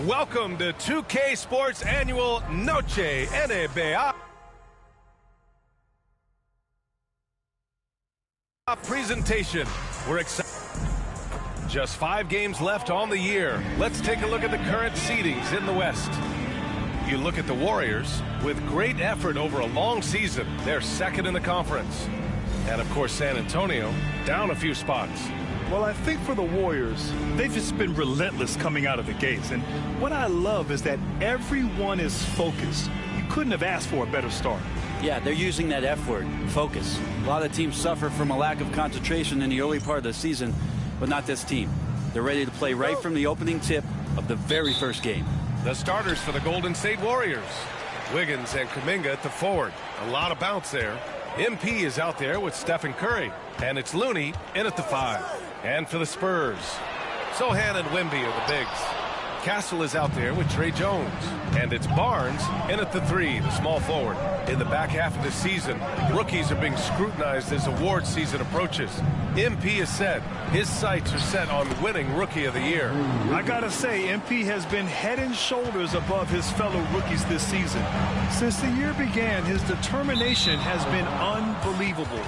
Welcome to 2K Sports Annual Noche NBA presentation. We're excited. Just 5 games left on the year. Let's take a look at the current seedings in the West. You look at the Warriors. With great effort over a long season, they're second in the conference. And of course, San Antonio, down a few spots. Well, I think for the Warriors, they've just been relentless coming out of the gates. And what I love is that everyone is focused. You couldn't have asked for a better start. Yeah, they're using that F word, focus. A lot of teams suffer from a lack of concentration in the early part of the season, but not this team. They're ready to play right from the opening tip of the very first game. The starters for the Golden State Warriors. Wiggins and Kuminga at the forward. A lot of bounce there. MP is out there with Stephen Curry. And it's Looney in at the 5. And for the Spurs, Sohan and Wemby are the bigs. Castle is out there with Trey Jones. And it's Barnes in at the 3, the small forward. In the back half of the season, rookies are being scrutinized as award season approaches. MP is set. His sights are set on winning Rookie of the Year. I gotta say, MP has been head and shoulders above his fellow rookies this season. Since the year began, his determination has been unbelievable.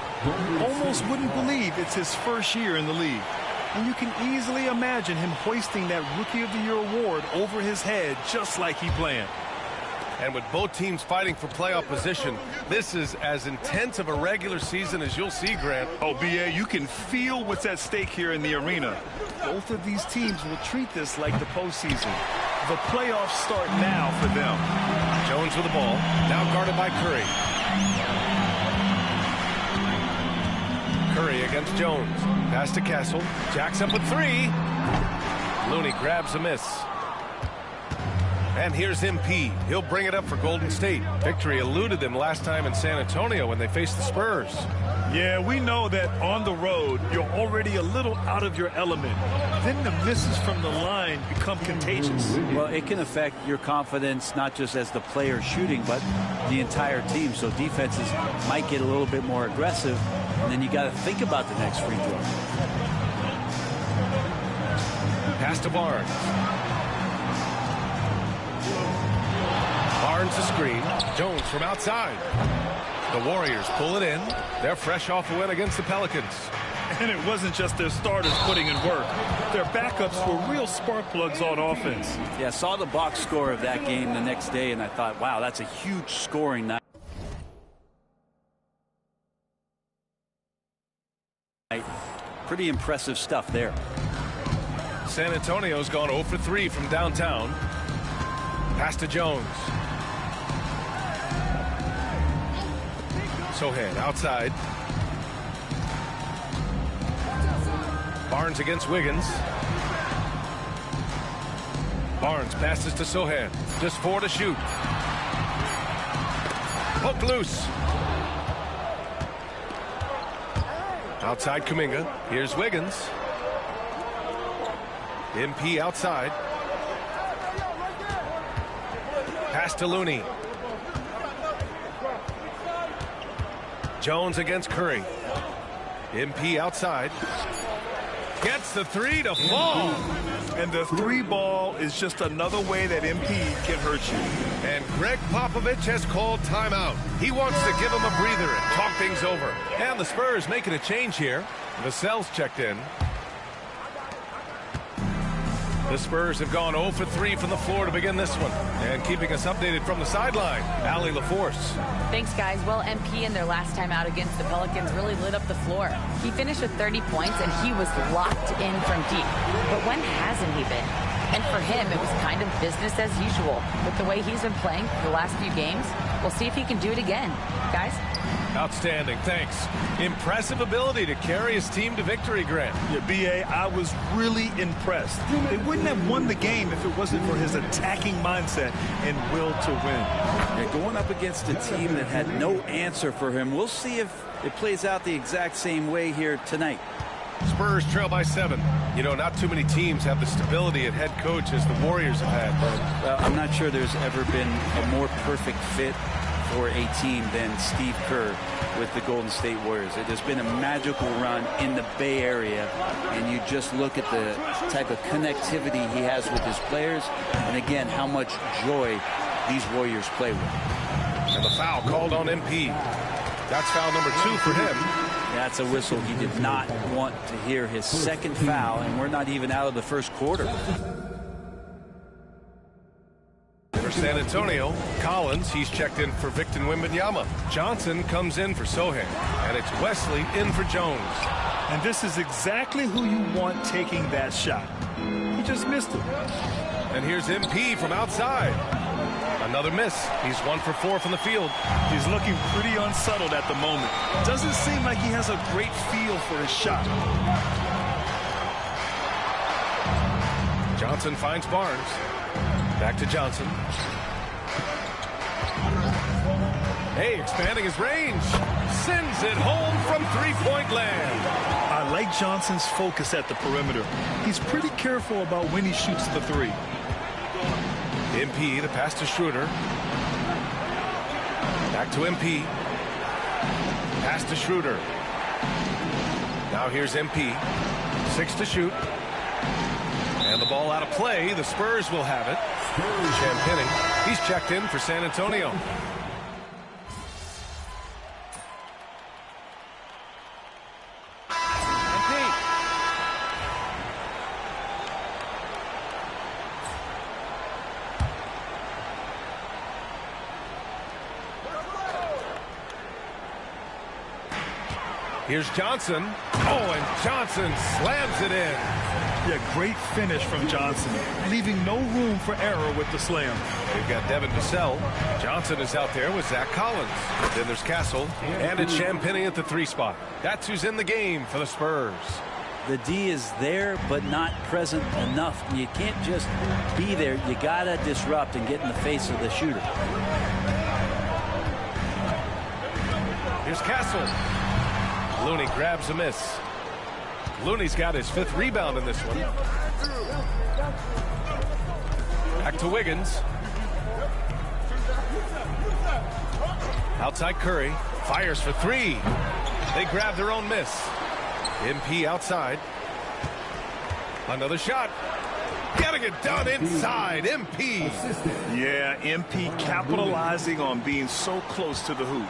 You almost wouldn't believe it's his first year in the league. And you can easily imagine him hoisting that Rookie of the Year award over his head just like he planned. And with both teams fighting for playoff position, this is as intense of a regular season as you'll see, Grant. Oh, B.A., you can feel what's at stake here in the arena. Both of these teams will treat this like the postseason. The playoffs start now for them. Jones with the ball, now guarded by Curry. Curry against Jones. Pass to Castle. Jacks up a 3. Looney grabs a miss. And here's MP. He'll bring it up for Golden State. Victory eluded them last time in San Antonio when they faced the Spurs. Yeah, we know that on the road, you're already a little out of your element. Then the misses from the line become contagious. Well, it can affect your confidence, not just as the player shooting, but the entire team. So defenses might get a little bit more aggressive, and then you got to think about the next free throw. Pass to Barnes. Barnes the screen. Jones from outside. The Warriors pull it in. They're fresh off a win against the Pelicans. And it wasn't just their starters putting in work. Their backups were real spark plugs on offense. Yeah, saw the box score of that game the next day, and I thought, wow, that's a huge scoring night. Pretty impressive stuff there. San Antonio's gone 0 for 3 from downtown. Pass to Jones. Sohan outside. Barnes against Wiggins. Barnes passes to Sohan. Just 4 to shoot. Poke loose. Outside Kuminga. Here's Wiggins. MP outside. Pass to Looney. Jones against Curry. MP outside. Gets the 3 to fall. And the 3 ball is just another way that MP can hurt you. And Greg Popovich has called timeout. He wants to give him a breather and talk things over. And the Spurs making a change here. Vassell's checked in. The Spurs have gone 0 for 3 from the floor to begin this one. And keeping us updated from the sideline, Allie LaForce. Thanks, guys. Well, MP in their last time out against the Pelicans really lit up the floor. He finished with 30 points, and he was locked in from deep. But when hasn't he been? And for him, it was kind of business as usual. With the way he's been playing the last few games, we'll see if he can do it again. Guys? Outstanding, thanks. Impressive ability to carry his team to victory, Grant. Yeah, B.A., I was really impressed. They wouldn't have won the game if it wasn't for his attacking mindset and will to win. Yeah, going up against a team that had no answer for him. We'll see if it plays out the exact same way here tonight. Spurs trail by 7. You know, not too many teams have the stability at head coach as the Warriors have had. Well, I'm not sure there's ever been a more perfect fit for a team than Steve Kerr with the Golden State Warriors. It has been a magical run in the Bay Area, and you just look at the type of connectivity he has with his players, and again, how much joy these Warriors play with. And the foul called on MP. That's foul number 2 for him. That's a whistle. He did not want to hear his second foul, and we're not even out of the first quarter. For San Antonio, Collins, he's checked in for Victor Wembanyama. Johnson comes in for Sohan, and it's Wesley in for Jones. And this is exactly who you want taking that shot. He just missed it. And here's MP from outside. Another miss. He's 1 for 4 from the field. He's looking pretty unsettled at the moment. Doesn't seem like he has a great feel for his shot. Johnson finds Barnes. Back to Johnson. Hey, expanding his range. Sends it home from three-point land. I like Johnson's focus at the perimeter. He's pretty careful about when he shoots the three. MP, the pass to Schroeder. Back to MP. Pass to Schroeder. Now here's MP. 6 to shoot. And the ball out of play. The Spurs will have it. Champagnie, he's checked in for San Antonio. Here's Johnson. Oh, and Johnson slams it in. Yeah, great finish from Johnson, leaving no room for error with the slam. They've got Devin Vassell. Johnson is out there with Zach Collins. Then there's Castle, and it's Champagnie at the 3 spot. That's who's in the game for the Spurs. The D is there, but not present enough. You can't just be there. You got to disrupt and get in the face of the shooter. Here's Castle. Looney grabs a miss. Looney's got his 5th rebound in this one. Back to Wiggins. Outside Curry. Fires for 3. They grab their own miss. MP outside. Another shot. Getting it done inside. MP. Yeah, MP capitalizing on being so close to the hoop.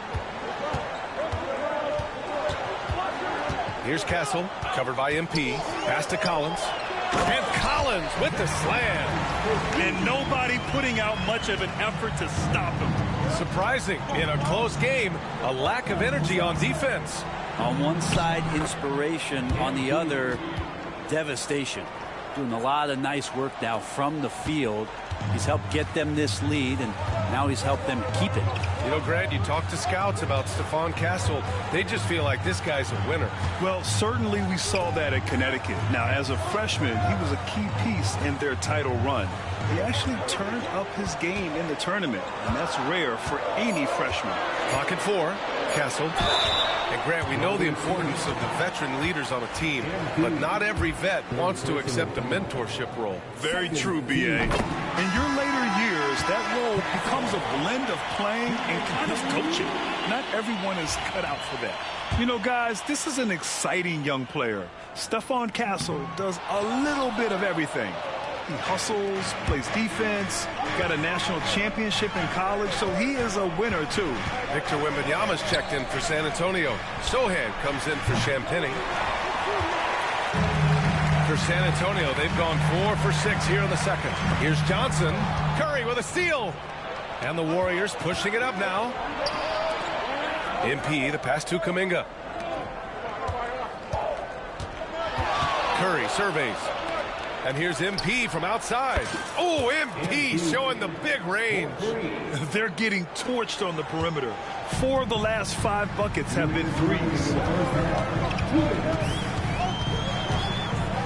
Here's Castle, covered by MP. Pass to Collins. And Collins with the slam. And nobody putting out much of an effort to stop him. Surprising. In a close game, a lack of energy on defense. On one side, inspiration. On the other, devastation. Doing a lot of nice work now from the field. He's helped get them this lead, and now he's helped them keep it. You know, Grant, you talk to scouts about Stephon Castle. They just feel like this guy's a winner. Well, certainly we saw that at Connecticut. Now, as a freshman, he was a key piece in their title run. He actually turned up his game in the tournament, and that's rare for any freshman. Pocket 4, Castle. And Grant, we know the importance of the veteran leaders on a team, but not every vet wants to accept a mentorship role. Very true, B.A. In your later years, that role becomes a blend of playing and kind of coaching. Not everyone is cut out for that. You know, guys, this is an exciting young player. Stephon Castle does a little bit of everything. He hustles, plays defense, got a national championship in college, so he is a winner, too. Victor Wembanyama's checked in for San Antonio. Sohan comes in for Champagnie. For San Antonio. They've gone 4 for 6 here in the second. Here's Johnson. Curry with a steal. And the Warriors pushing it up now. MP, the pass to Kuminga. Curry surveys. And here's MP from outside. Oh, MP showing the big range. They're getting torched on the perimeter. 4 of the last 5 buckets have been threes.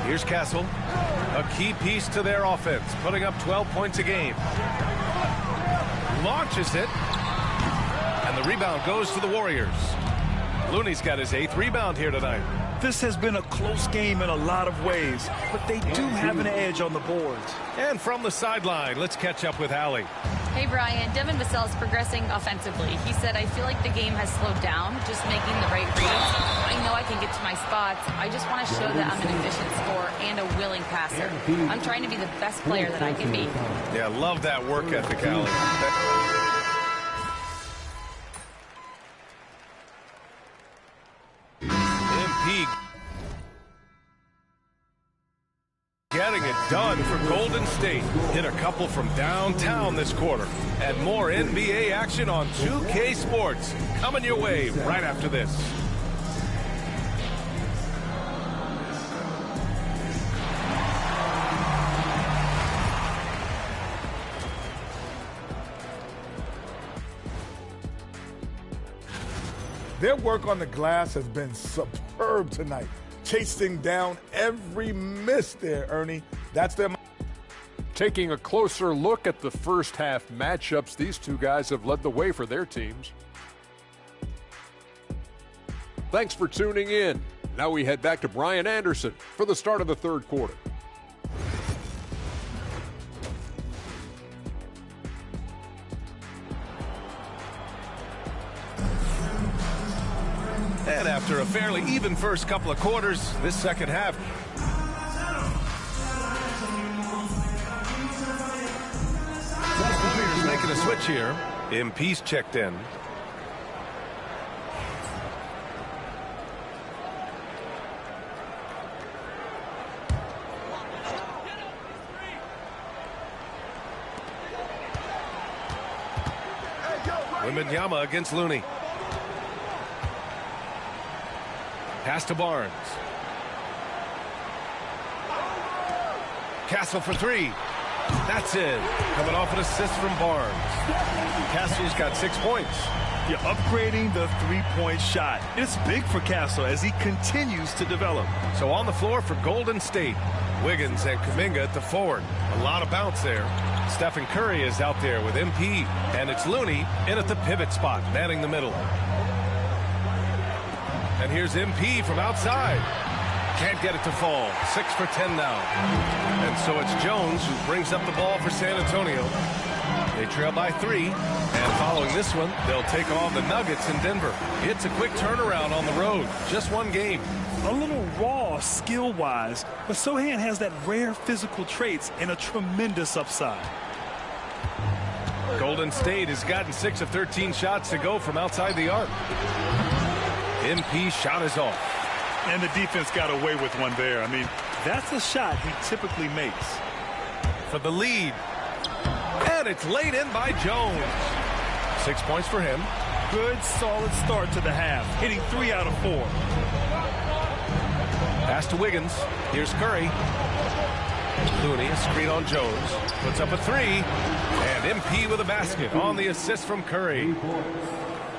Here's Castle. A key piece to their offense, putting up 12 points a game. Launches it. And the rebound goes to the Warriors. Looney's got his 8th rebound here tonight. This has been a close game in a lot of ways, but they do have an edge on the boards. And from the sideline, let's catch up with Allie. Hey, Brian. Devin Vassell is progressing offensively. He said, I feel like the game has slowed down, just making the right reads. I know I can get to my spots. I just want to show that I'm an efficient scorer and a willing passer. I'm trying to be the best player that I can be. Yeah, love that work ethic, Allie. MP getting it done for Golden State. Hit a couple from downtown this quarter. And more NBA action on 2K Sports coming your way right after this. Their work on the glass has been superb tonight. Chasing down every miss there, Ernie. That's their... Taking a closer look at the first half matchups, these two guys have led the way for their teams. Thanks for tuning in. Now we head back to Brian Anderson for the start of the third quarter. And after a fairly even first couple of quarters, this second half. Warriors making a switch here. MP's checked in. Wembanyama against Looney. Pass to Barnes. Castle for 3. That's it. Coming off an assist from Barnes. Castle's got 6 points. You're upgrading the three-point shot. It's big for Castle as he continues to develop. So on the floor for Golden State, Wiggins and Kuminga at the forward. A lot of bounce there. Stephen Curry is out there with MP. And it's Looney in at the pivot spot, manning the middle. And here's MP from outside. Can't get it to fall. 6 for 10 now. And so it's Jones who brings up the ball for San Antonio. They trail by 3. And following this one, they'll take on the Nuggets in Denver. It's a quick turnaround on the road. Just one game. A little raw skill-wise, but Sochan has that rare physical traits and a tremendous upside. Golden State has gotten 6 of 13 shots to go from outside the arc. MP shot is off. And the defense got away with one there. I mean, that's a shot he typically makes. For the lead. And it's laid in by Jones. 6 points for him. Good, solid start to the half, hitting 3 out of 4. Pass to Wiggins. Here's Curry. Looney, a screen on Jones. Puts up a 3. And MP with a basket on the assist from Curry.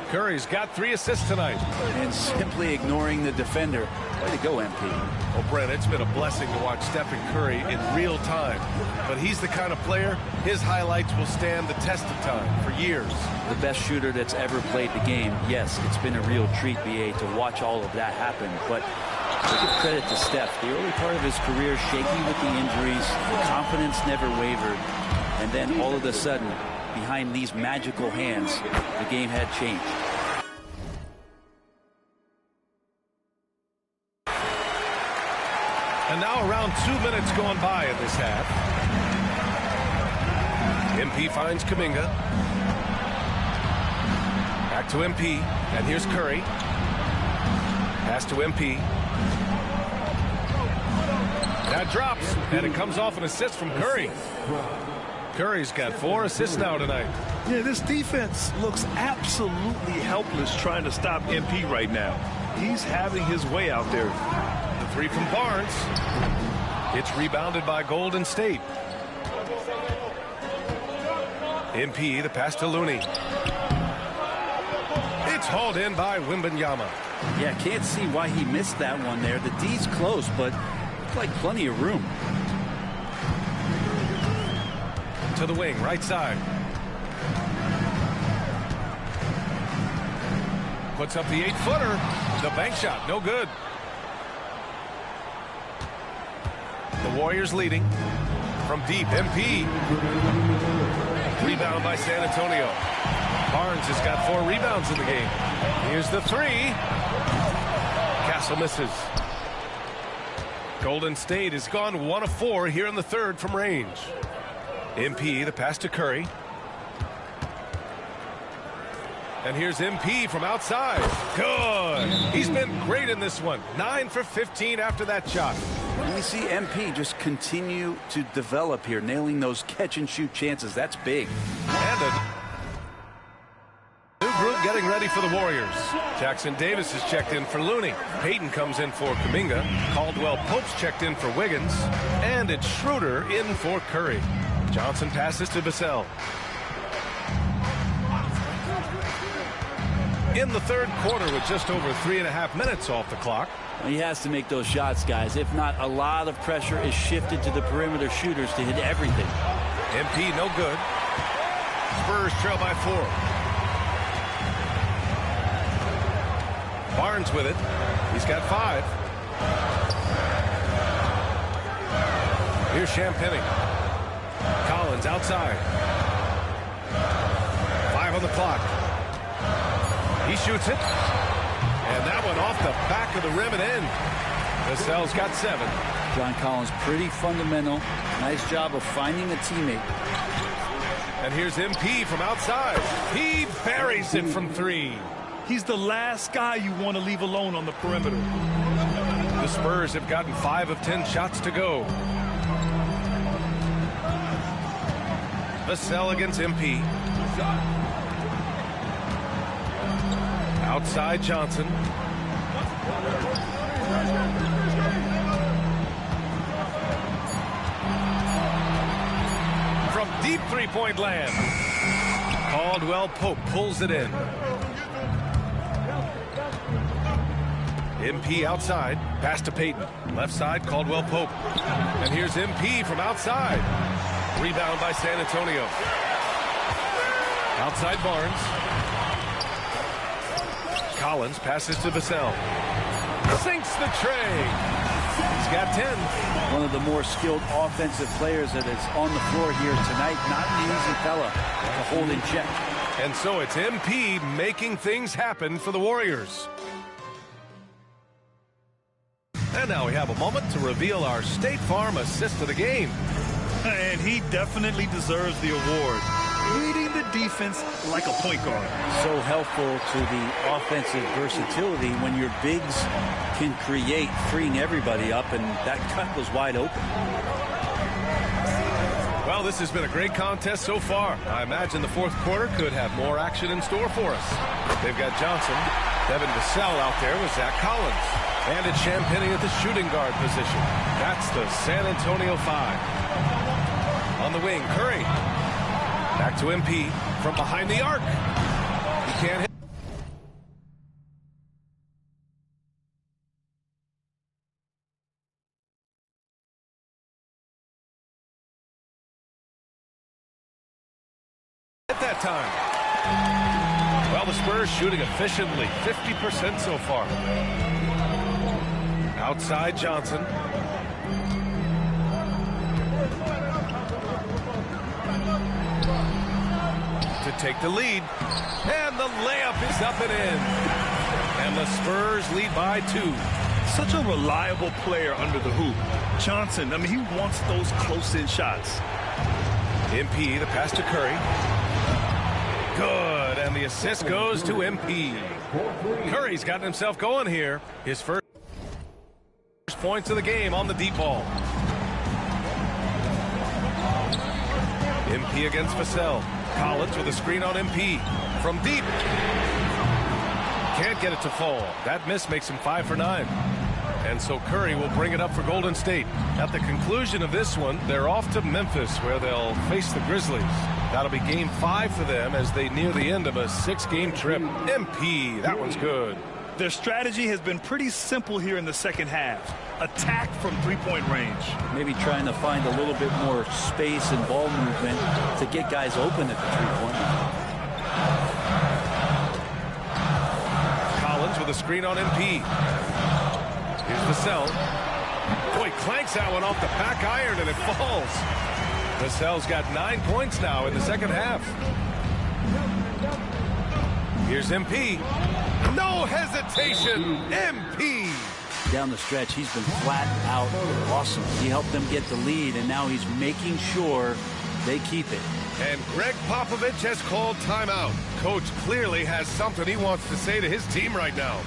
Curry's got 3 assists tonight. And simply ignoring the defender. Way to go, MP. Well, Brent, it's been a blessing to watch Stephen Curry in real time. But he's the kind of player, his highlights will stand the test of time for years. The best shooter that's ever played the game. Yes, it's been a real treat, BA, to watch all of that happen. But I give credit to Steph. The early part of his career, shaky with the injuries, the confidence never wavered. And then all of a sudden, behind these magical hands, the game had changed. And now around 2 minutes gone by in this half. MP finds Kuminga. Back to MP. And here's Curry. Pass to MP. That drops, and it comes off an assist from Curry. Curry's got 4 assists now tonight. Yeah, this defense looks absolutely helpless trying to stop MP right now. He's having his way out there. The 3 from Barnes. It's rebounded by Golden State. MP, the pass to Looney. It's hauled in by Wembanyama. Yeah, can't see why he missed that one there. The D's close, but looks like plenty of room. To the wing, right side. Puts up the 8-footer. The bank shot, no good. The Warriors leading. From deep, MP. Rebound by San Antonio. Barnes has got 4 rebounds in the game. Here's the 3. Castle misses. Golden State has gone 1 of 4 here in the third from range. MP, the pass to Curry. And here's MP from outside. Good. He's been great in this one. 9 for 15 after that shot. And we see MP just continue to develop here, nailing those catch-and-shoot chances. That's big. And a new group getting ready for the Warriors. Jackson Davis is checked in for Looney. Payton comes in for Kuminga. Caldwell Pope's checked in for Wiggins. And it's Schroeder in for Curry. Johnson passes to Vassell. In the third quarter with just over 3.5 minutes off the clock. He has to make those shots, guys. If not, a lot of pressure is shifted to the perimeter shooters to hit everything. MP no good. Spurs trail by 4. Barnes with it. He's got 5. Here's Champagnie. Collins outside. 5 on the clock. He shoots it. And that one off the back of the rim and in. Vassell's got 7. John Collins pretty fundamental. Nice job of finding a teammate. And here's MP from outside. He buries it from 3. He's the last guy you want to leave alone on the perimeter. The Spurs have gotten 5 of 10 shots to go. Vassell against MP. Outside Johnson. From deep three-point land. Caldwell Pope pulls it in. MP outside. Pass to Payton. Left side, Caldwell Pope. And here's MP from outside. Rebound by San Antonio. Outside Barnes. Collins passes to Vassell. Sinks the tray. He's got 10. One of the more skilled offensive players that is on the floor here tonight. Not an easy fella to hold in check. And so it's MP making things happen for the Warriors. And now we have a moment to reveal our State Farm assist of the game. And he definitely deserves the award. Leading the defense like a point guard. So helpful to the offensive versatility when your bigs can create, freeing everybody up, and that cut was wide open. Well, this has been a great contest so far. I imagine the fourth quarter could have more action in store for us. They've got Johnson, Devin Vassell out there with Zach Collins. And it's Champagnie at the shooting guard position. That's the San Antonio 5. On the wing, Curry. Back to MP from behind the arc. He can't hit. At that time. Well, the Spurs shooting efficiently, 50% so far. Outside Johnson. To take the lead. And the layup is up and in. And the Spurs lead by 2. Such a reliable player under the hoop. Johnson, I mean, he wants those close-in shots. MP, the pass to Curry. Good, and the assist goes to MP. Curry's gotten himself going here. His first points of the game on the deep ball. MP against Vassell. Collins with a screen on MP. From deep. Can't get it to fall. That miss makes him 5 for 9. And so Curry will bring it up for Golden State. At the conclusion of this one, they're off to Memphis, where they'll face the Grizzlies. That'll be game 5 for them as they near the end of a 6-game trip. MP, that one's good. Their strategy has been pretty simple here in the second half. Attack from three-point range. Maybe trying to find a little bit more space and ball movement to get guys open at the three-point line. Collins with a screen on MP. Here's Vassell. Boy, clanks that one off the back iron and it falls. Vassell's got 9 points now in the second half. Here's MP. No hesitation. MP. Down the stretch, he's been flat out awesome. He helped them get the lead, and now he's making sure they keep it. And Greg Popovich has called timeout. Coach clearly has something he wants to say to his team right now.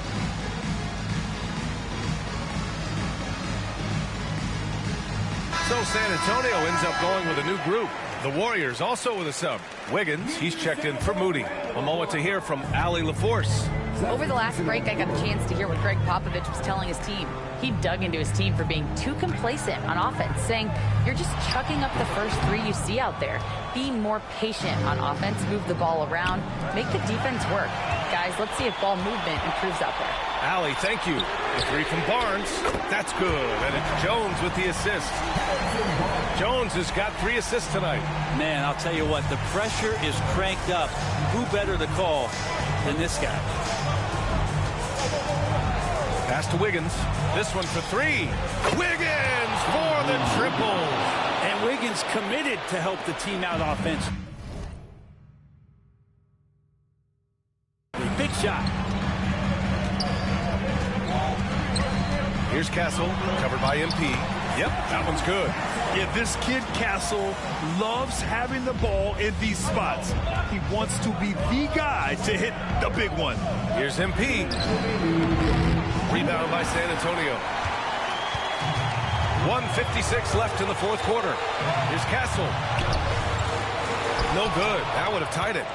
So San Antonio ends up going with a new group. The Warriors also with a sub. Wiggins, he's checked in for Moody. A moment to hear from Allie LaForce. Over the last break, I got a chance to hear what Greg Popovich was telling his team. He dug into his team for being too complacent on offense, saying, you're just chucking up the first 3 you see out there. Be more patient on offense, move the ball around, make the defense work. Guys, let's see if ball movement improves out there. Allie, thank you. The 3 from Barnes. That's good. And it's Jones with the assist. Jones has got 3 assists tonight. Man, I'll tell you what, the pressure is cranked up. Who better to call than this guy? Pass to Wiggins. This one for 3. Wiggins for the triple. And Wiggins committed to help the team out offense. Big shot. Here's Castle, covered by MP. Yep, that one's good. Yeah, this kid Castle loves having the ball in these spots. He wants to be the guy to hit the big one. Here's MP. Rebound by San Antonio. 1:56 left in the fourth quarter. Here's Castle. No good. That would have tied it.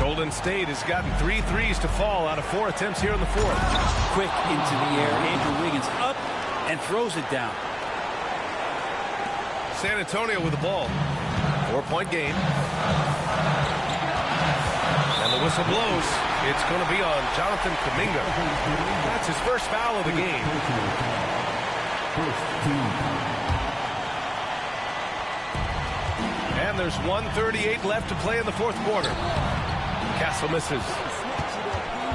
Golden State has gotten 3 threes to fall out of 4 attempts here in the fourth. Quick into the air. Andrew Wiggins up and throws it down. San Antonio with the ball. 4-point game. And the whistle blows. It's going to be on Jonathan Kuminga. That's his first foul of the game. And there's 1:38 left to play in the fourth quarter. Castle misses.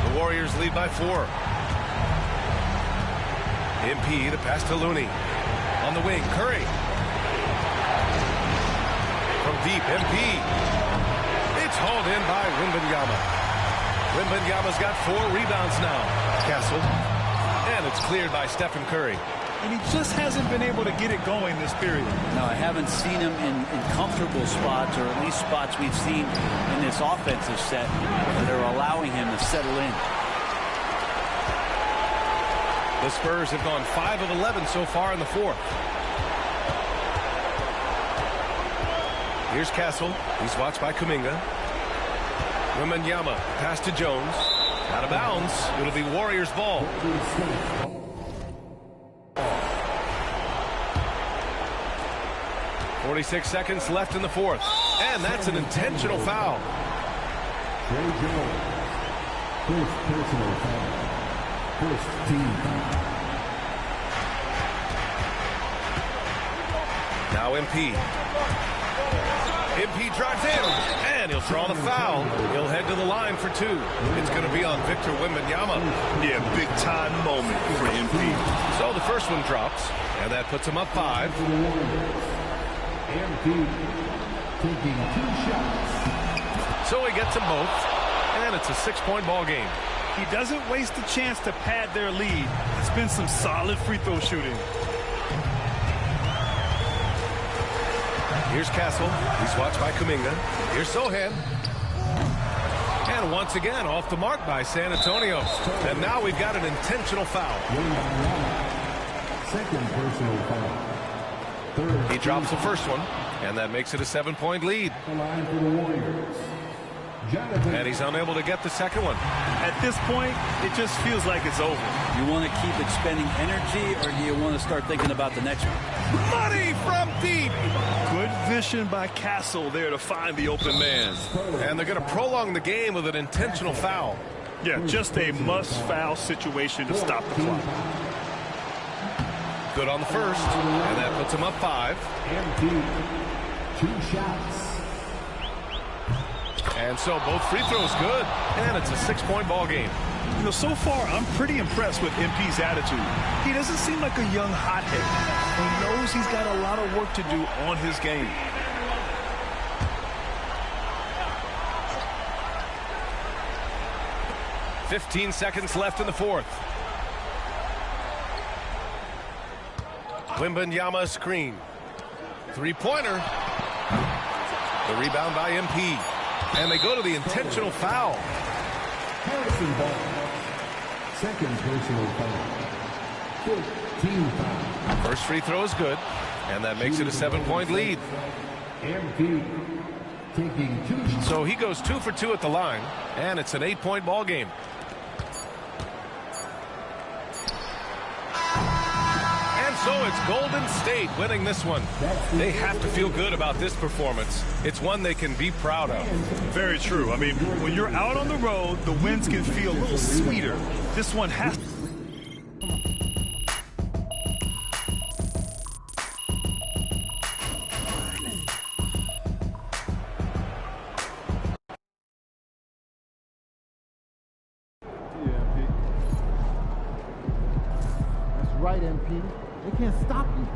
The Warriors lead by 4. MP, the pass to Looney. On the wing, Curry. From deep, MP. It's hauled in by Wembanyama. Wembanyama's got 4 rebounds now. Castle. And it's cleared by Stephen Curry. And he just hasn't been able to get it going this period. No, I haven't seen him in comfortable spots, or at least spots we've seen in this offensive set that are allowing him to settle in. The Spurs have gone 5 of 11 so far in the fourth. Here's Castle. He's watched by Kuminga. Wembanyama, pass to Jones. Out of bounds. It'll be Warriors ball. .46 seconds left in the fourth. And that's an intentional foul. First personal foul. First team foul. Now MP. MP drives in, and he'll draw the foul. He'll head to the line for 2. It's going to be on Victor Wembanyama. Yeah, big-time moment for MP. So the first one drops, and that puts him up 5. MP taking 2 shots. So he gets them both, and it's a 6-point ball game. He doesn't waste a chance to pad their lead. It's been some solid free throw shooting. Here's Castle. He's watched by Kuminga. Here's Sohan. And once again, off the mark by San Antonio. And now we've got an intentional foul. Second personal foul. Third. He drops the first one. And that makes it a 7-point lead. The line for the Warriors. Jonathan. And he's unable to get the second one. At this point, it just feels like it's over. You want to keep expending energy, or do you want to start thinking about the next one? Money from deep. Good vision by Castle there to find the open man. And they're going to prolong the game with an intentional foul. Yeah, just a must-foul situation to stop the clock. Good on the first, and that puts him up 5. MP. 2 shots. And so both free throws good, and it's a 6-point ball game. You know, so far, I'm pretty impressed with MP's attitude. He doesn't seem like a young hothead. He knows he's got a lot of work to do on his game. .15 seconds left in the fourth. Wembanyama screen. Three-pointer. The rebound by MP. And they go to the intentional foul. Harrison Barnes. Second personal foul. 15 foul. First free throw is good, and that makes it a 7-point lead. MP taking 2 shots. So he goes 2 for 2 at the line, and it's an 8-point ball game. And so it's Golden State winning this one. They have to feel good about this performance. It's one they can be proud of. Very true. I mean, when you're out on the road, the wins can feel a little sweeter. This one has to. That's right, MP. They can't stop you.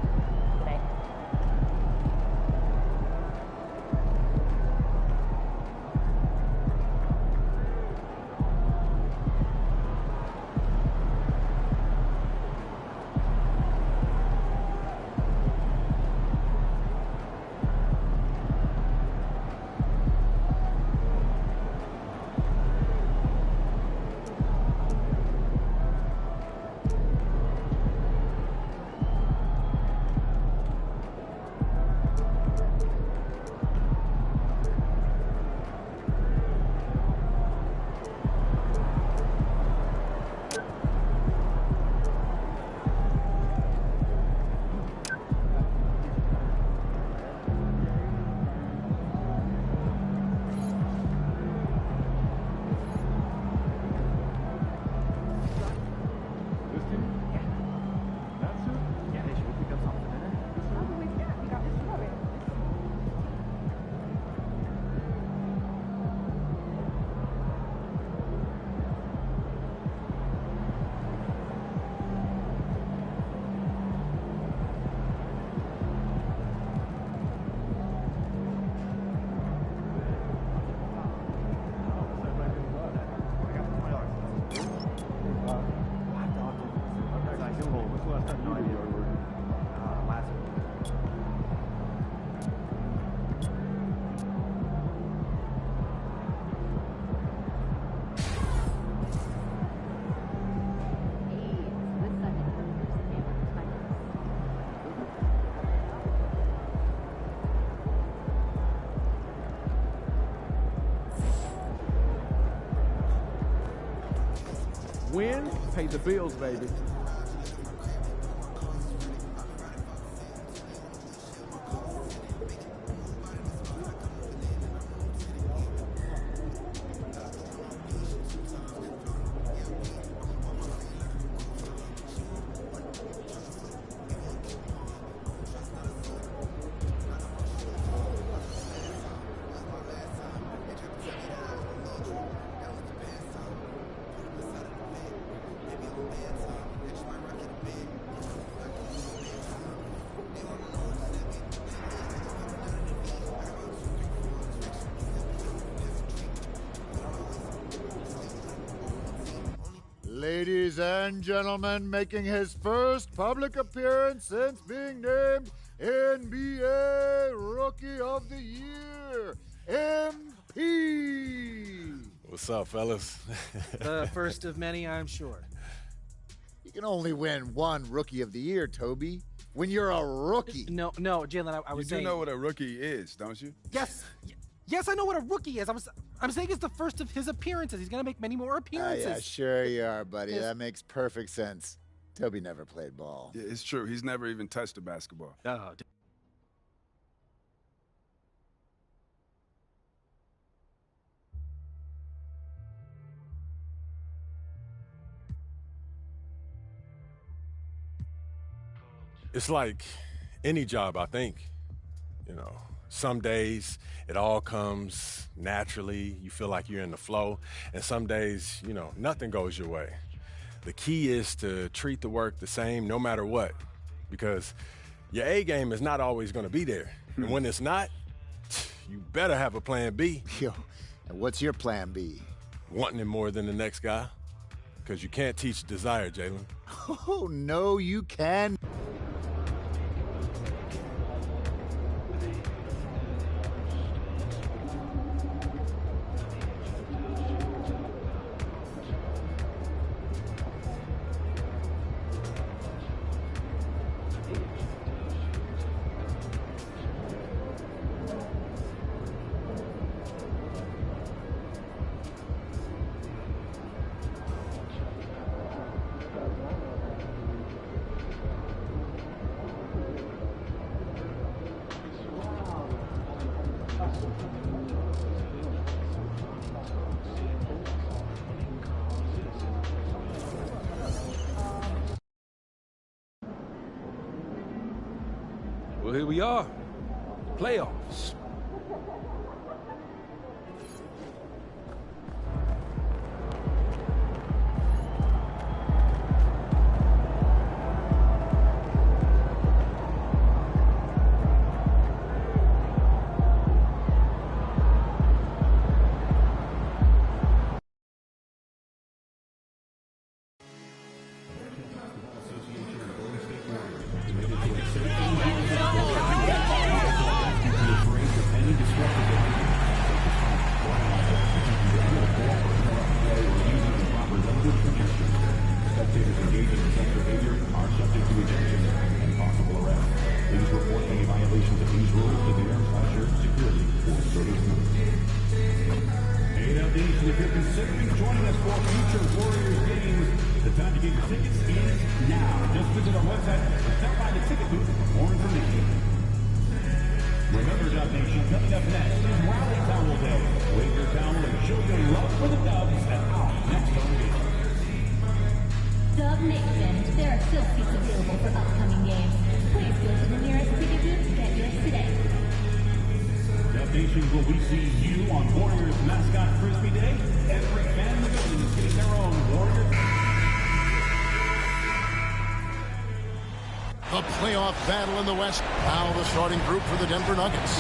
Wins pay the bills, baby. Ladies and gentlemen, making his first public appearance since being named NBA Rookie of the Year, MP. What's up, fellas? The first of many, I'm sure. You can only win one Rookie of the Year, Toby. when you're a rookie. No, Jalen, I was saying... You do know what a rookie is, don't you? Yes, I know what a rookie is. I'm saying it's the first of his appearances. He's going to make many more appearances. Yeah, sure you are, buddy. That makes perfect sense. Toby never played ball. Yeah, it's true. He's never even touched a basketball. Oh, It's like any job, I think. You know, some days it all comes naturally. You feel like you're in the flow. And some days, you know, nothing goes your way. The key is to treat the work the same no matter what, because your A game is not always going to be there. And when it's not, you better have a plan B. Yo, and what's your plan B? Wanting it more than the next guy, because you can't teach desire, Jalen. Oh, no, you can. Well, here we are. Playoffs. Battle in the West. Now the starting group for the Denver Nuggets.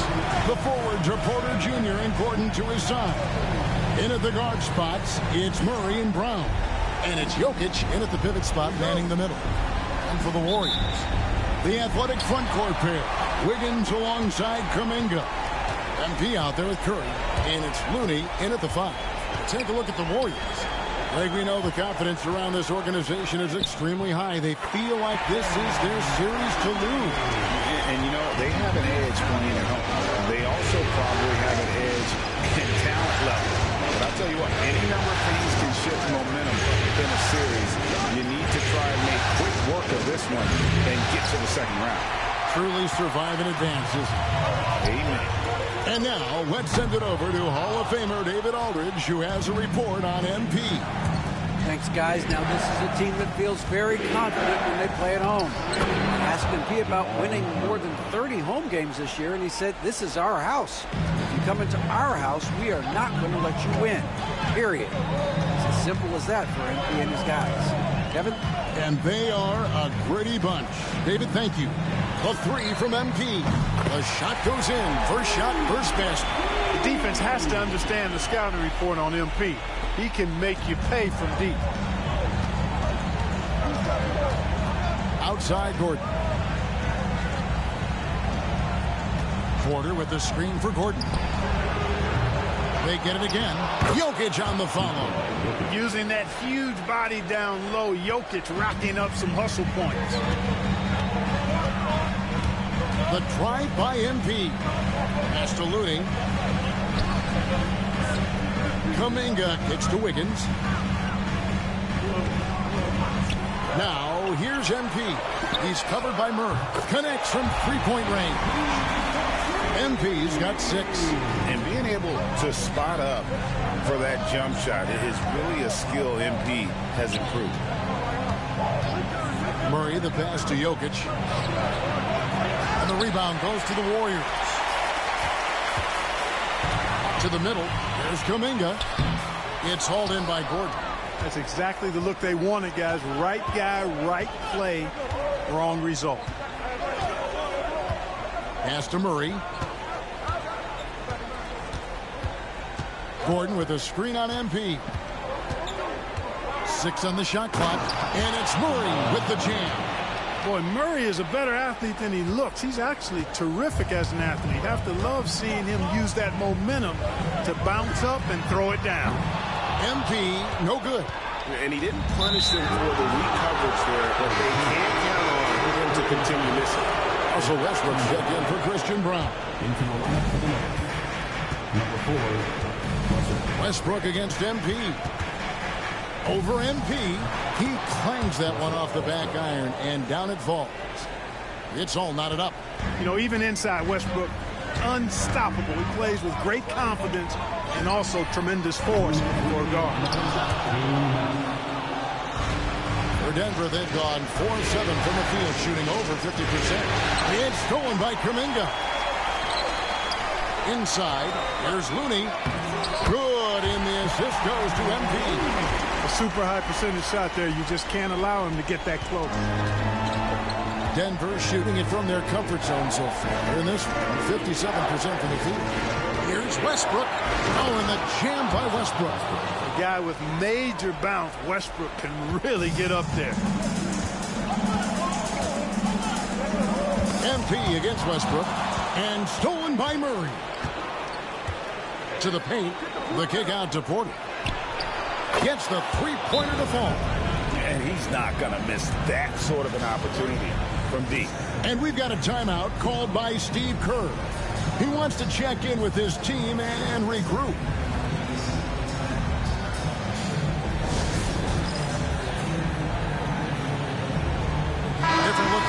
The forwards are Porter Jr. and Gordon to his side. In at the guard spots, it's Murray and Brown. And it's Jokic in at the pivot spot, manning the middle. And for the Warriors, the athletic front court pair. Wiggins alongside Kuminga. MP out there with Curry. And it's Looney in at the 5. Take a look at the Warriors. Like we know, the confidence around this organization is extremely high. They feel like this is their series to lose. And you know, they have an edge playing at home. They also probably have an edge in talent level. But I'll tell you what, any number of things can shift momentum within a series. You need to try and make quick work of this one and get to the second round. Truly survive and advance, isn't it? Amen. And now, let's send it over to Hall of Famer David Aldridge, who has a report on MP. Thanks, guys. Now, this is a team that feels very confident when they play at home. I asked MP about winning more than 30 home games this year, and he said, this is our house. If you come into our house, we are not going to let you win, period. It's as simple as that for MP and his guys. Kevin? And they are a gritty bunch. David, thank you. A 3 from MP. The shot goes in. First shot, first basket. The defense has to understand the scouting report on MP. He can make you pay from deep. Outside Gordon. Porter with the screen for Gordon. They get it again. Jokic on the follow. Using that huge body down low, Jokic racking up some hustle points. The drive by MP. Pass to Looney. Kuminga kicks to Wiggins. Now, here's MP. He's covered by Murray. Connects from three-point range. MP's got 6. And being able to spot up for that jump shot is really a skill MP has improved. Murray, the pass to Jokic. And the rebound goes to the Warriors. To the middle. There's Kuminga. It's hauled in by Gordon. That's exactly the look they wanted, guys. Right guy, right play, wrong result. Pass to Murray. Gordon with a screen on MP. 6 on the shot clock. And it's Murray with the jam. Boy, Murray is a better athlete than he looks. He's actually terrific as an athlete. You have to love seeing him use that momentum to bounce up and throw it down. MP, no good. And he didn't punish them for the weak coverage there, but they can't count on him to continue missing. Also, Westbrook checked in for Christian Brown. Number 4, Westbrook against MP. Over MP. He clangs that one off the back iron, and down it falls. It's all knotted up. You know, even inside Westbrook, unstoppable. He plays with great confidence and also tremendous force for a guard. For Denver, they've gone 4-7 from the field, shooting over 50%. It's stolen by Kuminga. Inside, there's Looney. Good, and the assist goes to MP. A super high percentage shot there. You just can't allow him to get that close. Denver shooting it from their comfort zone so far. In this one, 57% from the field. Here's Westbrook. Oh, and the jam by Westbrook. A guy with major bounce, Westbrook can really get up there. MP against Westbrook. And stolen by Murray. To the paint. The kick out to Porter. Gets the three-pointer to fall. And he's not going to miss that sort of an opportunity from deep. And we've got a timeout called by Steve Kerr. He wants to check in with his team and regroup. Different look.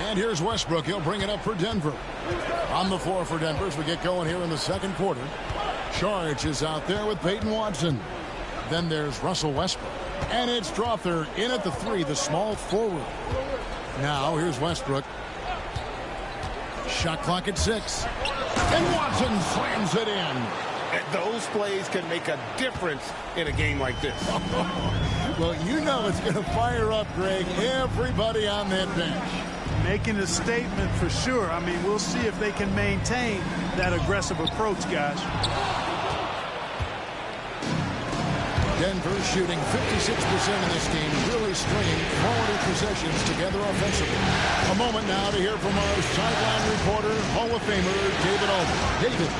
And here's Westbrook. He'll bring it up for Denver. On the floor for Denver as we get going here in the second quarter. Charge is out there with Peyton Watson. Then there's Russell Westbrook. And it's Strawther in at the 3, the small forward. Now here's Westbrook. Shot clock at 6. And Watson slams it in. And those plays can make a difference in a game like this. Well, you know it's going to fire up, Greg, everybody on that bench. Making a statement for sure. I mean, we'll see if they can maintain that aggressive approach, guys. Denver shooting 56% in this game, really stringing quality possessions together offensively. A moment now to hear from our sideline reporter, Hall of Famer David Aldridge. David.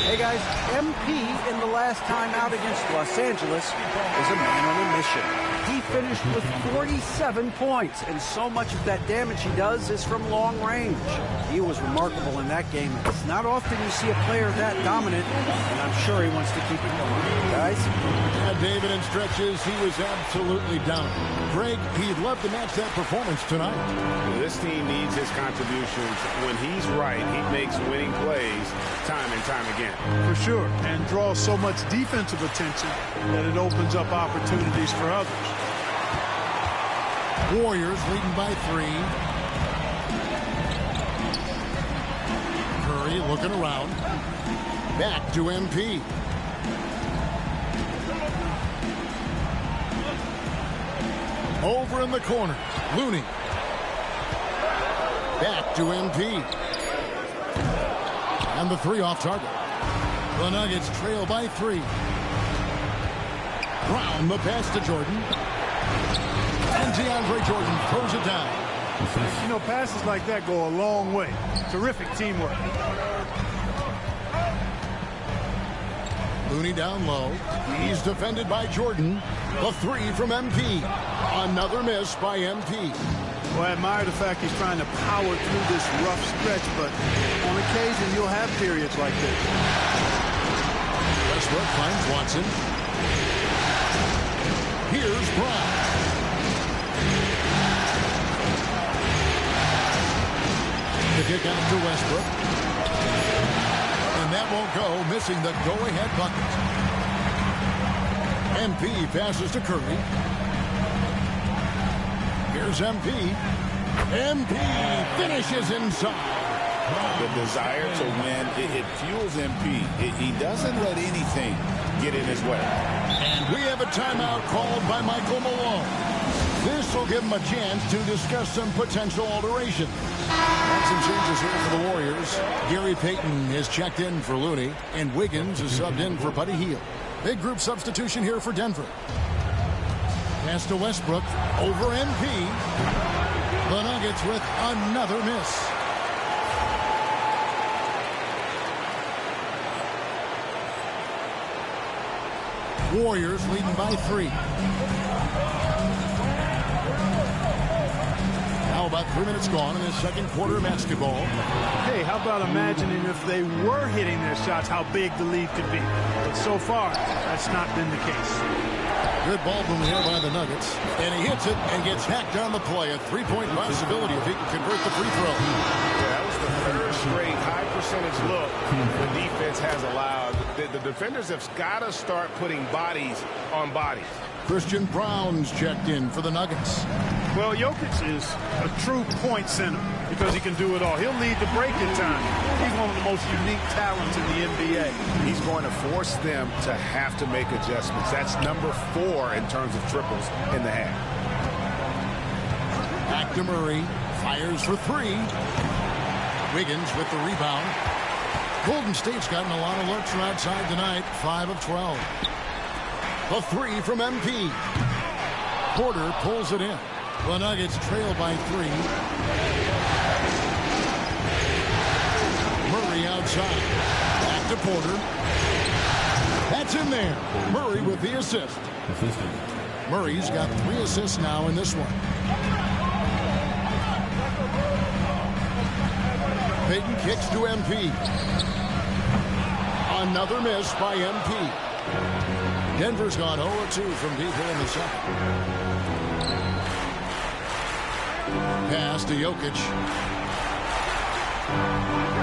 Hey guys, MP in the last time out against Los Angeles is a man on a mission. He finished with 47 points, and so much of that damage he does is from long range. He was remarkable in that game. It's not often you see a player that dominant, and I'm sure he wants to keep it going. Guys? Yeah, David, in stretches, he was absolutely down. Greg, he'd love to match that performance tonight. This team needs his contributions. When he's right, he makes winning plays time and time again. For sure, and draws so much defensive attention that it opens up opportunities for others. Warriors leading by 3. Curry looking around. Back to MP. Over in the corner. Looney. Back to MP. And the 3 off target. The Nuggets trail by 3. Brown, the pass to Jordan. And DeAndre Jordan throws it down. You know, passes like that go a long way. Terrific teamwork. Looney down low. He's defended by Jordan. The three from MP. Another miss by MP. Well, I admire the fact he's trying to power through this rough stretch, but on occasion you'll have periods like this. Westbrook finds Watson. Here's Brown. The kick out to Westbrook. And that won't go, missing the go-ahead bucket. MP passes to Curry. Here's MP. MP finishes inside. The desire to win, it fuels MP. He doesn't let anything get in his way. And we have a timeout called by Michael Malone. This will give him a chance to discuss some potential alteration. And some changes here for the Warriors. Gary Payton is checked in for Looney, and Wiggins is subbed in for Buddy Hield. Big group substitution here for Denver. Pass to Westbrook over MP. The Nuggets with another miss. Warriors leading by 3. Now about 3 minutes gone in this second quarter of basketball. Hey, how about imagining if they were hitting their shots, how big the lead could be. But so far, that's not been the case. Good ball from here by the Nuggets. And he hits it and gets hacked on the play. A three-point possibility if he can convert the free throw. Yeah, that was the third straight high-percentage look the defense has allowed. The defenders have got to start putting bodies on bodies. Christian Brown's checked in for the Nuggets. Well, Jokic is a true point center because he can do it all. He'll lead the break in time. He's one of the most unique talents in the NBA. He's going to force them to have to make adjustments. That's number 4 in terms of triples in the half. Back to Murray. Fires for 3. Wiggins with the rebound. Golden State's gotten a lot of looks from outside tonight. 5 of 12. The 3 from MP. Porter pulls it in. The Nuggets trail by 3. Murray outside. Back to Porter. That's in there. Murray with the assist. Murray's got 3 assists now in this one. Payton kicks to MP. Another miss by MP. Denver's gone 0-2 from deep here in the second. Pass to Jokic.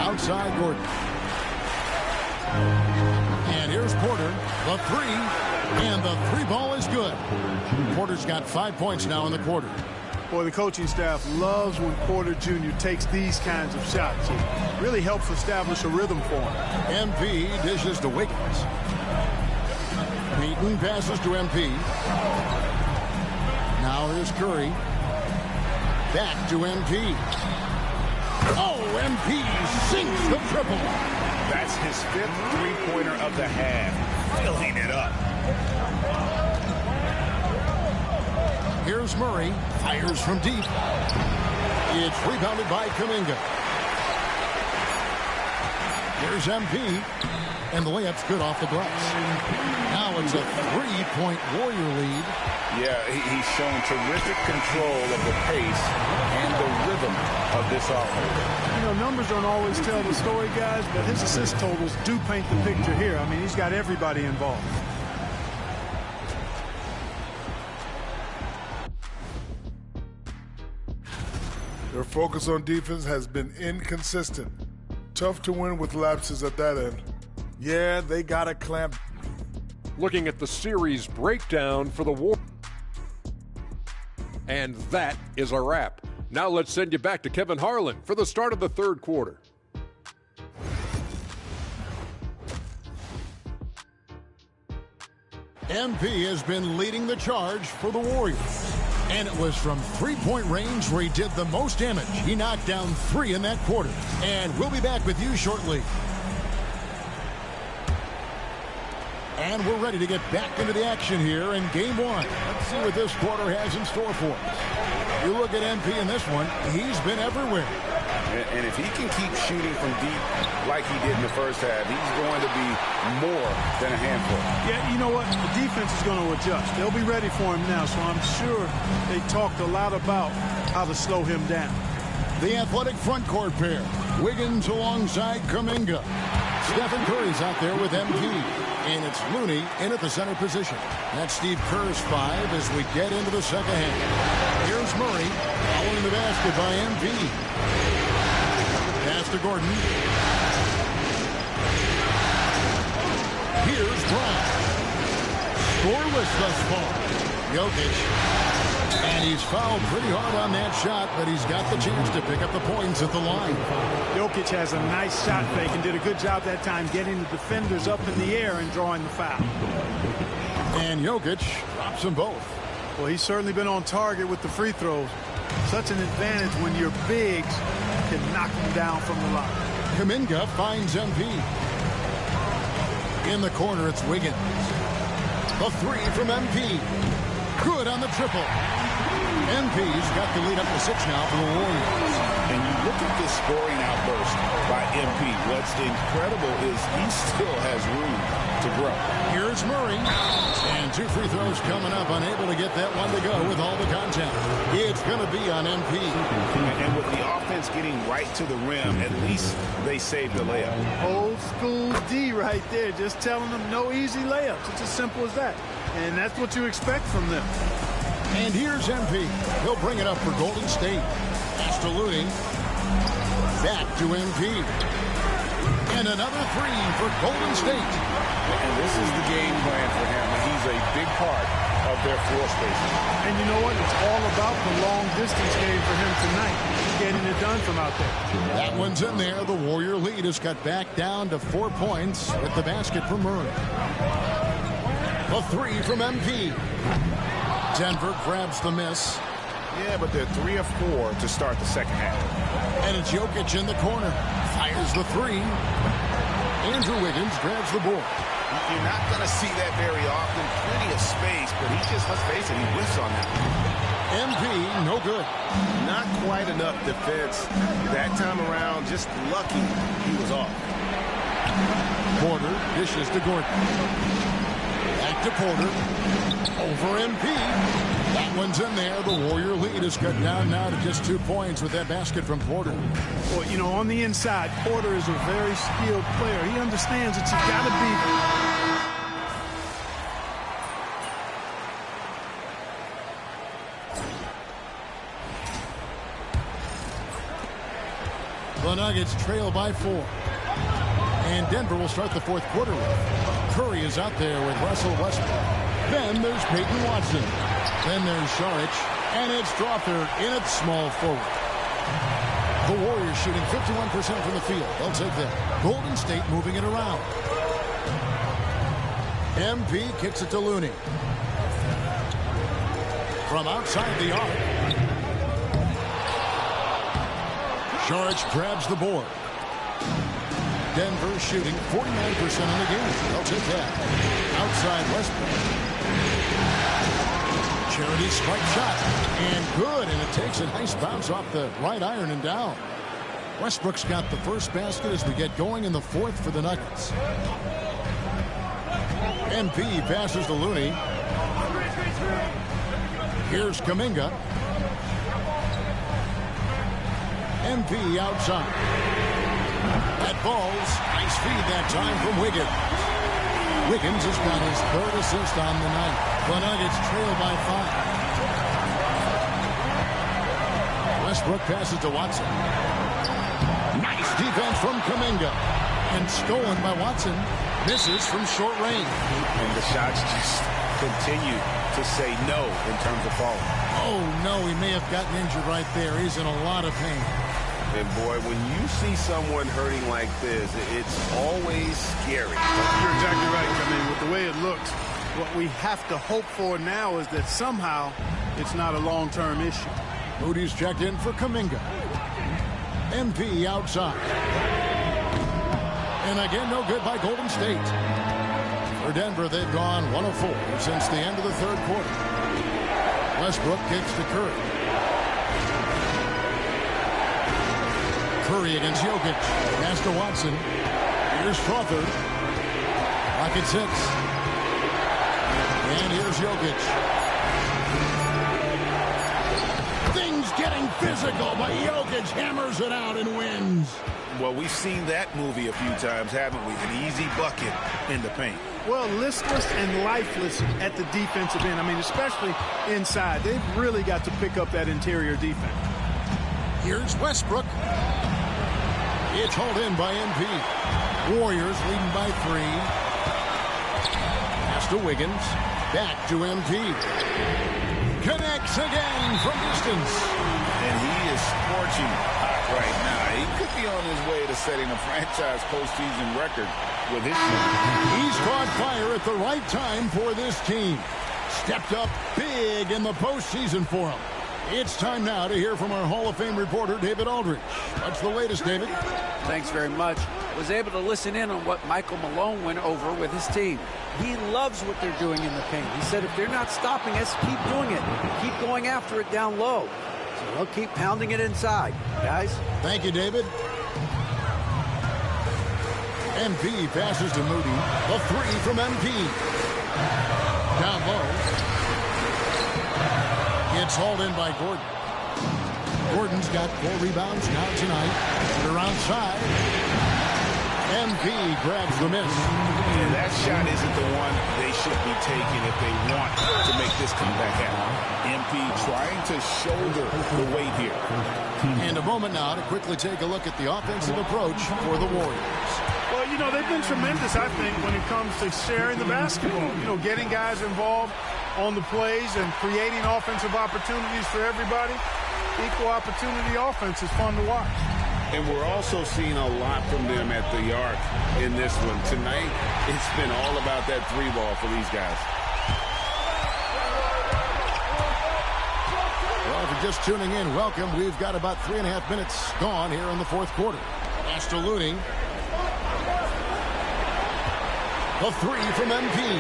Outside Gordon. And here's Porter. The 3. And the 3 ball is good. Porter's got 5 points now in the quarter. Boy, the coaching staff loves when Porter Jr. takes these kinds of shots. It really helps establish a rhythm for him. MP dishes to Wiggins. Payton passes to MP. Now here's Curry. Back to MP. Oh, MP sinks the triple. That's his 5th three-pointer of the half. Filling it up. Here's Murray. Fires from deep. It's rebounded by Kuminga. Here's MP. And the layup's good off the glass. Now it's a 3-point Warrior lead. Yeah, he's shown terrific control of the pace and the rhythm of this offense. You know, numbers don't always tell the story, guys, but his assist totals do paint the picture here. I mean, he's got everybody involved. Their focus on defense has been inconsistent. Tough to win with lapses at that end. Yeah, they got to clamp. Looking at the series breakdown for the Warriors. And that is a wrap. Now let's send you back to Kevin Harlan for the start of the third quarter. MP has been leading the charge for the Warriors. And it was from three-point range where he did the most damage. He knocked down 3 in that quarter. And we'll be back with you shortly. And we're ready to get back into the action here in game one. Let's see what this quarter has in store for us. You look at MP in this one, he's been everywhere. And if he can keep shooting from deep like he did in the first half, he's going to be more than a handful. Yeah, you know what? The defense is going to adjust. They'll be ready for him now, so I'm sure they talked a lot about how to slow him down. The athletic front court pair, Wiggins alongside Kuminga. Stephen Curry's out there with MP. And it's Looney in at the center position. That's Steve Kerr's 5 as we get into the second half. Here's Murray following the basket by MP. Pass to Gordon. Here's Brown. Scoreless thus far. Jokic. And he's fouled pretty hard on that shot, but he's got the chance to pick up the points at the line. Jokic has a nice shot fake and did a good job that time getting the defenders up in the air and drawing the foul. And Jokic drops them both. Well, he's certainly been on target with the free throws. Such an advantage when your bigs can knock them down from the line. Kuminga finds MP. In the corner, it's Wiggins. The 3 from MP. Good on the triple. MP's got the lead up to 6 now for the Warriors. And you look at this scoring outburst by MP. What's incredible is he still has room to grow. Here's Murray. And 2 free throws coming up. Unable to get that one to go with all the contact. It's going to be on MP. And with the offense getting right to the rim, at least they saved the layup. Old school D right there. Just telling them no easy layups. It's as simple as that. And that's what you expect from them. And here's MP. He'll bring it up for Golden State. Pass to Looney. Back to MP. And another 3 for Golden State. And this is the game plan for him. He's a big part of their floor spacing. And you know what? It's all about the long distance game for him tonight. He's getting it done from out there. That one's in there. The Warrior lead is cut back down to 4 points with the basket from Murray. A 3 from MP. Denver grabs the miss. Yeah, but they're 3 of 4 to start the second half. And it's Jokic in the corner. Fires the 3. Andrew Wiggins grabs the board. You're not going to see that very often. Plenty of space, but he just, let's face it, he whiffs on that. MP, no good. Not quite enough defense. That time around, just lucky he was off. Porter dishes to Gordon. Back to Porter. Over MP. That one's in there. The Warrior lead is cut down now to just 2 points with that basket from Porter. Well, you know, on the inside, Porter is a very skilled player. He understands that you've got to be. The Nuggets trail by 4. And Denver will start the fourth quarter with. Curry is out there with Russell Westbrook. Then there's Peyton Watson. Then there's Saric. And it's Strawther in at small forward. The Warriors shooting 51% from the field. They'll take that. Golden State moving it around. MP kicks it to Looney. From outside the arc. Saric grabs the board. Denver shooting 49% in the game. They'll take that. Outside Westbrook. Charity strike shot. And good. And it takes a nice bounce off the right iron and down. Westbrook's got the first basket as we get going in the fourth for the Nuggets. MP passes to Looney. Here's Kuminga. MP outside. That ball's nice feed that time from Wiggins. Wiggins has got his 3rd assist on the night. The Nuggets trail by 5. Westbrook passes to Watson. Nice defense from Kuminga. And stolen by Watson. Misses from short range. And the shots just continue to say no in terms of falling. Oh, no, he may have gotten injured right there. He's in a lot of pain. And boy, when you see someone hurting like this, it's always scary. You're exactly right. I mean, with the way it looks, what we have to hope for now is that somehow it's not a long-term issue. Moody's checked in for Kuminga. MP outside. And again, no good by Golden State. For Denver, they've gone 1 of 4 since the end of the third quarter. Westbrook kicks to Curry. Curry against Jokic. Pass to Watson. Here's Crawford. Rockets 6. And here's Jokic. Things getting physical, but Jokic hammers it out and wins. Well, we've seen that movie a few times, haven't we? An easy bucket in the paint. Well, listless and lifeless at the defensive end. I mean, especially inside. They've really got to pick up that interior defense. Here's Westbrook. It's hauled in by MP. Warriors leading by 3. Pass to Wiggins. Back to MP. Connects again from distance. And he is scorching hot right now. He could be on his way to setting a franchise postseason record with his team. He's caught fire at the right time for this team. Stepped up big in the postseason for him. It's time now to hear from our Hall of Fame reporter, David Aldridge. What's the latest, David? Thanks very much. Was able to listen in on what Michael Malone went over with his team. He loves what they're doing in the paint. He said if they're not stopping us, keep doing it. Keep going after it down low. So they'll keep pounding it inside. Guys? Thank you, David. MP passes to Moody. The 3 from MP. Down low. It's hauled in by Gordon. Gordon's got 4 rebounds now tonight. They're outside. MP grabs the miss. And that shot isn't the one they should be taking if they want to make this comeback happen. MP trying to shoulder the weight here. And a moment now to quickly take a look at the offensive approach for the Warriors. Well, you know, they've been tremendous, I think, when it comes to sharing the basketball. You know, getting guys involved on the plays and creating offensive opportunities for everybody. Equal opportunity offense is fun to watch. And we're also seeing a lot from them at the arc in this one. Tonight, it's been all about that 3-ball for these guys. Well, if you're just tuning in, welcome. We've got about 3.5 minutes gone here in the fourth quarter. Pass to Looney. The 3 from MP.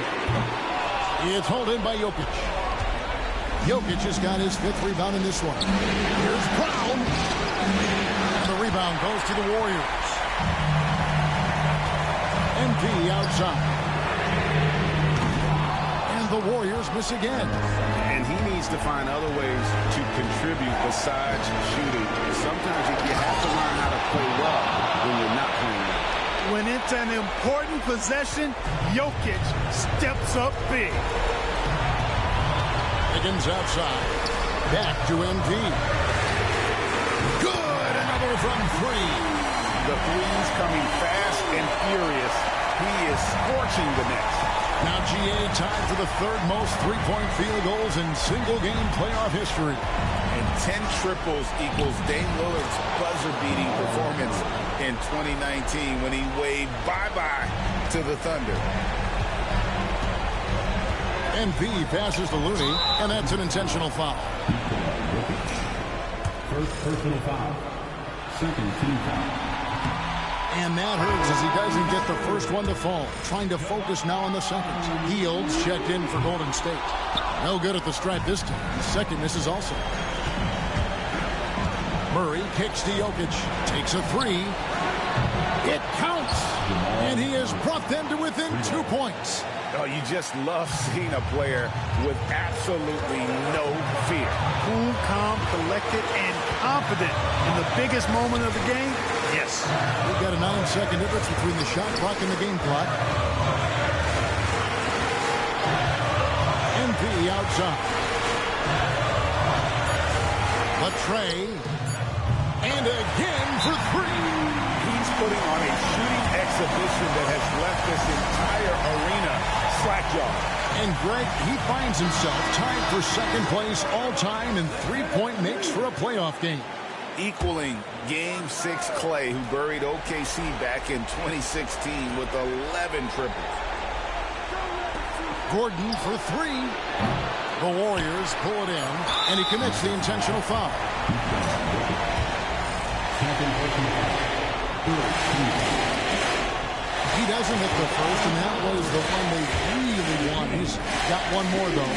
It's hauled in by Jokic. Jokic has got his 5th rebound in this one. Here's Brown. And the rebound goes to the Warriors. MP outside. And the Warriors miss again. And he needs to find other ways to contribute besides shooting. Sometimes you have to learn how to play well when you're not playing well. When it's an important possession, Jokic steps up big. Wiggins outside. Back to MP. Good. Another from 3. The threes coming fast and furious. He is scorching the Nets. Now GA tied for the 3rd most three-point field goals in single-game playoff history. And 10 triples equals Dame Lillard's buzzer-beating performance in 2019 when he waved bye-bye to the Thunder. MP passes to Looney, and that's an intentional foul. First personal foul. Second team foul. And that hurts as he doesn't get the first one to fall. Trying to focus now on the second. Hields checked in for Golden State. No good at the stripe this time. The second misses also. Murray kicks to Jokic. Takes a 3. It counts. And he has brought them to within 2 points. Oh, you just love seeing a player with absolutely no fear. Cool, calm, collected, and confident in the biggest moment of the game. Yes. We've got a 9-second difference between the shot clock and the game clock. MP outside. Latrey. And again for 3. He's putting on a shooting exhibition that has left this entire arena slack-jawed. And Greg, he finds himself tied for second place all-time in three-point makes for a playoff game. Equaling Game 6 Clay, who buried OKC back in 2016 with 11 triples. Gordon for 3. The Warriors pull it in, and he commits the intentional foul. He He doesn't hit the first, and that was the one they really want. He's got one more, though.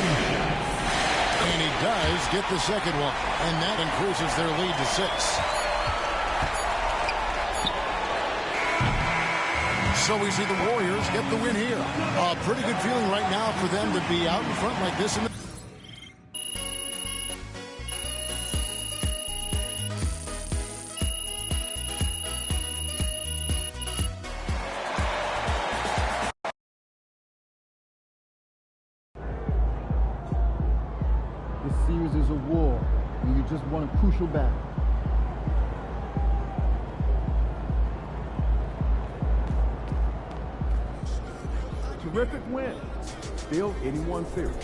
And he does get the second one, and that increases their lead to 6. So we see the Warriors get the win here. A pretty good feeling right now for them to be out in front like this. This series is a war, and you just won a crucial battle. Terrific win. Still 81 series.